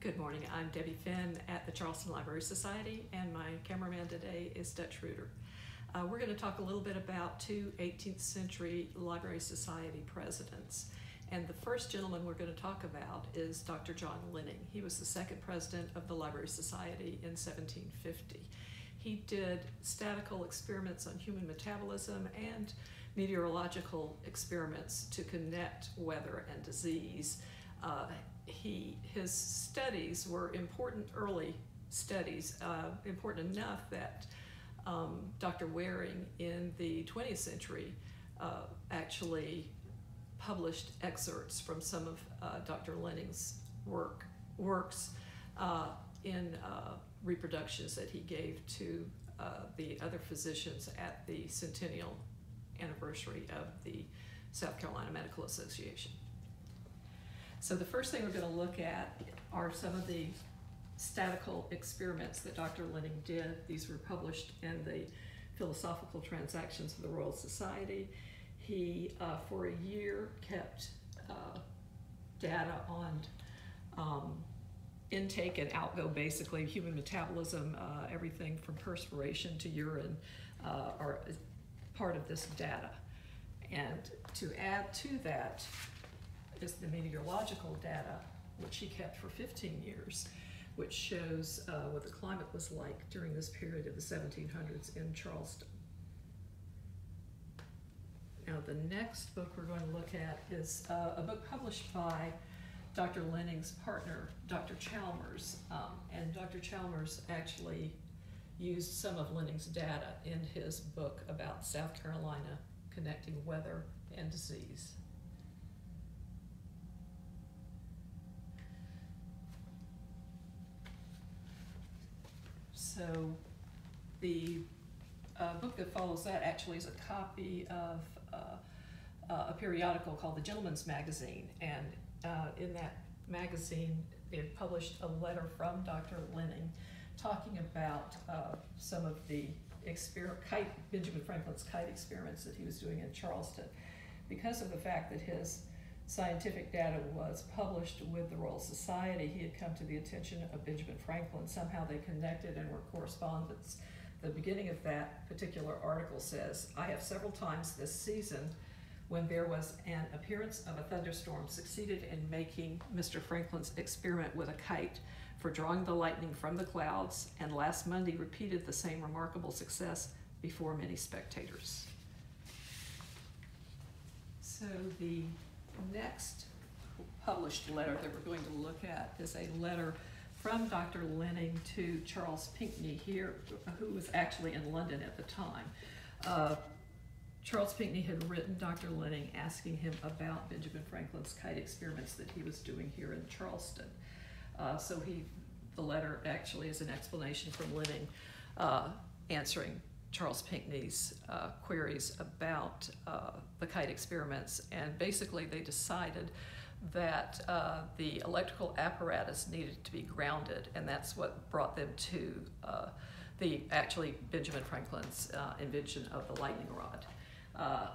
Good morning, I'm Debbie Fenn at the Charleston Library Society, and my cameraman today is Dutch Reuter. We're going to talk a little bit about two 18th century Library Society presidents. And the first gentleman we're going to talk about is Dr. John Lining. He was the second president of the Library Society in 1750. He did statistical experiments on human metabolism and meteorological experiments to connect weather and disease. His studies were important early studies, important enough that Dr. Waring in the 20th century actually published excerpts from some of Dr. Lining's works in reproductions that he gave to the other physicians at the centennial anniversary of the South Carolina Medical Association. So the first thing we're going to look at are some of the statistical experiments that Dr. Lining did. These were published in the Philosophical Transactions of the Royal Society. He, for a year, kept data on intake and outgo, basically, human metabolism, everything from perspiration to urine are part of this data. And to add to that is the meteorological data, which he kept for 15 years, which shows what the climate was like during this period of the 1700s in Charleston. Now, the next book we're going to look at is a book published by Dr. Lining's partner, Dr. Chalmers, and Dr. Chalmers actually used some of Lining's data in his book about South Carolina connecting weather and disease. So the book that follows that actually is a copy of a periodical called the Gentleman's Magazine, and in that magazine it published a letter from Dr. Lining talking about some of the Benjamin Franklin's kite experiments that he was doing in Charleston. Because of the fact that his scientific data was published with the Royal Society, he had come to the attention of Benjamin Franklin. Somehow they connected and were correspondents. The beginning of that particular article says, "I have several times this season, when there was an appearance of a thunderstorm, succeeded in making Mr. Franklin's experiment with a kite for drawing the lightning from the clouds, and last Monday repeated the same remarkable success before many spectators." So the next published letter that we're going to look at is a letter from Dr. Lining to Charles Pinckney here, who was actually in London at the time. Charles Pinckney had written Dr. Lining asking him about Benjamin Franklin's kite experiments that he was doing here in Charleston. So the letter actually is an explanation from Lining answering Charles Pinckney's queries about the kite experiments, and basically they decided that the electrical apparatus needed to be grounded, and that's what brought them to actually Benjamin Franklin's invention of the lightning rod.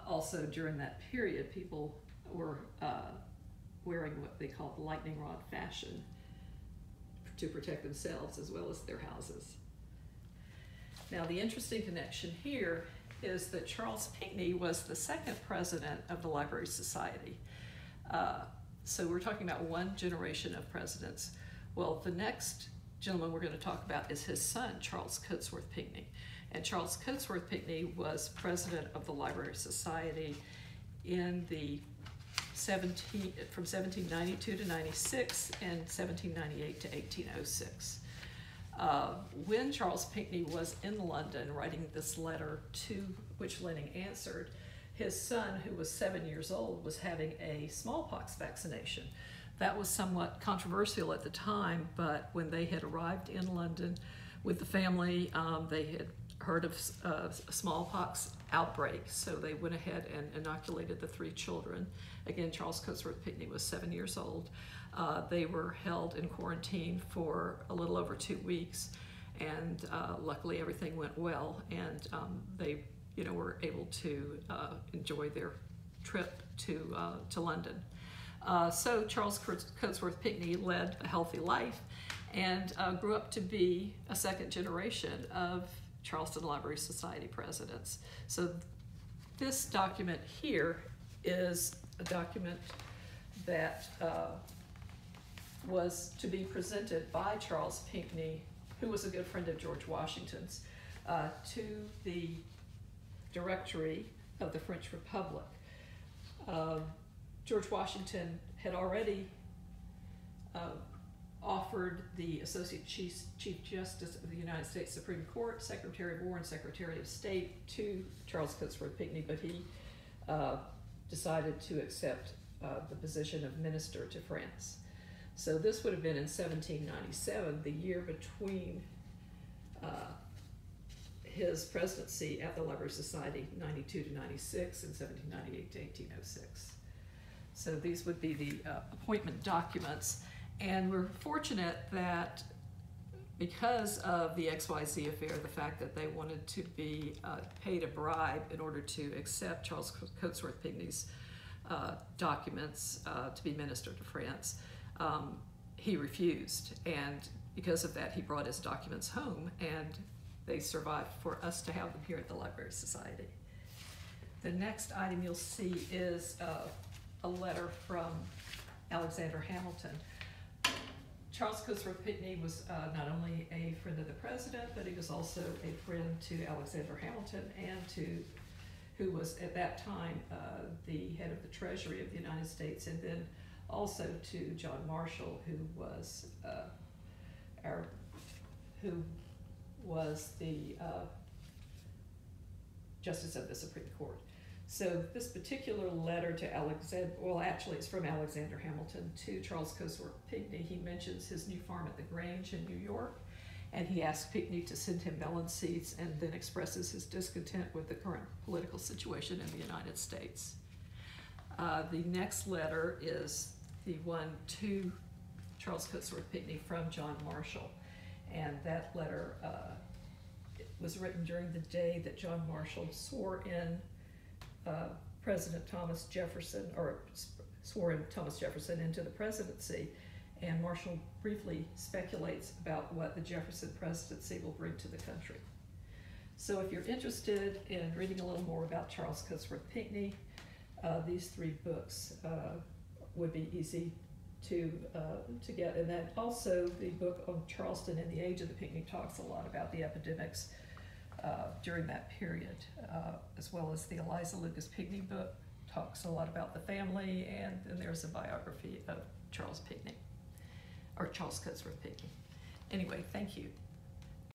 Also during that period, people were wearing what they called lightning rod fashion to protect themselves as well as their houses. Now, the interesting connection here is that Charles Pinckney was the second president of the Library Society. So we're talking about one generation of presidents. Well, the next gentleman we're going to talk about is his son, Charles Cotesworth Pinckney. And Charles Cotesworth Pinckney was president of the Library Society in the from 1792 to 96 and 1798 to 1806. When Charles Pinckney was in London writing this letter to which Lining answered, his son, who was 7 years old, was having a smallpox vaccination. That was somewhat controversial at the time, but when they had arrived in London with the family, they had heard of a smallpox outbreak, so they went ahead and inoculated the three children. Again, Charles Cotesworth Pinckney was 7 years old. They were held in quarantine for a little over 2 weeks, and luckily everything went well, and they were able to enjoy their trip to London. So Charles Cotesworth Pinckney led a healthy life and grew up to be a second generation of Charleston Library Society presidents. So this document here is a document that was to be presented by Charles Pinckney, who was a good friend of George Washington's, to the Directory of the French Republic. George Washington had already offered the Associate Chief Justice of the United States Supreme Court, Secretary of War, and Secretary of State to Charles Cotesworth Pinckney, but he decided to accept the position of Minister to France. So this would have been in 1797, the year between his presidency at the Library Society, 92 to 96, and 1798 to 1806. So these would be the appointment documents. And we're fortunate that because of the XYZ affair, the fact that they wanted to be paid a bribe in order to accept Charles Cotesworth Pinckney's documents to be Minister to France, he refused. And because of that, he brought his documents home, and they survived for us to have them here at the Library Society. The next item you'll see is a letter from Alexander Hamilton. Charles Cotesworth Pinckney was not only a friend of the president, but he was also a friend to Alexander Hamilton, and who was at that time the head of the Treasury of the United States, and then also to John Marshall, who was the Justice of the Supreme Court. So this particular letter to Alexander, well, actually it's from Alexander Hamilton to Charles Cotesworth Pinckney. He mentions his new farm at the Grange in New York, and he asks Pinckney to send him melon seeds, and then expresses his discontent with the current political situation in the United States. The next letter is the one to Charles Cotesworth Pinckney from John Marshall, and that letter was written during the day that John Marshall swore in President Thomas Jefferson, or swore in Thomas Jefferson into the presidency, and Marshall briefly speculates about what the Jefferson presidency will bring to the country. So if you're interested in reading a little more about Charles Cotesworth Pinckney, these three books would be easy to get. And then also the book on Charleston in the Age of the Pinckney talks a lot about the epidemics during that period, as well as the Eliza Lucas Pinckney book talks a lot about the family, and then there's a biography of Charles Pinckney, or Charles Cotesworth Pinckney. Anyway, thank you.